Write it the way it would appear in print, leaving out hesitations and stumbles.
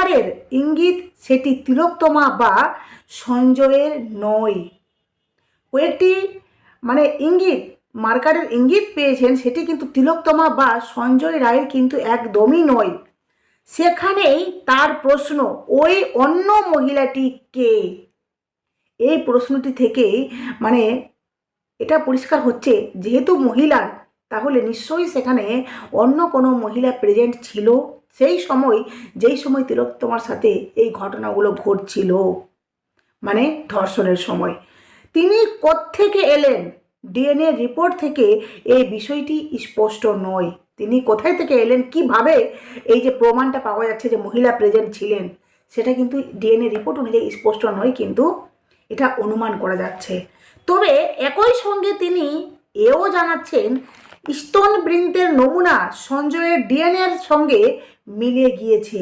মার্কারের ইঙ্গিত সেটি তিলোত্তমা বা সঞ্জয়ের নয়। কয়েকটি ইঙ্গিত, মার্কারের ইঙ্গিত পেয়েছেন, সেটি কিন্তু তিলোত্তমা বা সঞ্জয় রায়ের কিন্তু একদমই নয়। সেখানেই তার প্রশ্ন, ওই অন্য মহিলাটি কে? এই প্রশ্নটি থেকে এটা পরিষ্কার হচ্ছে, যেহেতু মহিলার, তাহলে নিশ্চয়ই সেখানে অন্য কোনো মহিলা প্রেজেন্ট ছিল সেই সময়, যেই সময় তিলোত্তমার সাথে এই ঘটনাগুলো ঘটছিল, ধর্ষণের সময়। তিনি কোত্থেকে এলেন? ডিএনএ রিপোর্ট থেকে এই বিষয়টি স্পষ্ট নয়। তিনি কোথায় থেকে এলেন, কিভাবে এই যে প্রমাণটা পাওয়া যাচ্ছে যে মহিলা প্রেজেন্ট ছিলেন, সেটা কিন্তু ডিএনএ রিপোর্ট অনুযায়ী স্পষ্ট নয়, কিন্তু এটা অনুমান করা যাচ্ছে। তবে একই সঙ্গে তিনি এও জানাচ্ছেন, স্তন বৃন্তের নমুনা সঞ্জয়ের ডিএনএর সঙ্গে মিলে গিয়েছে।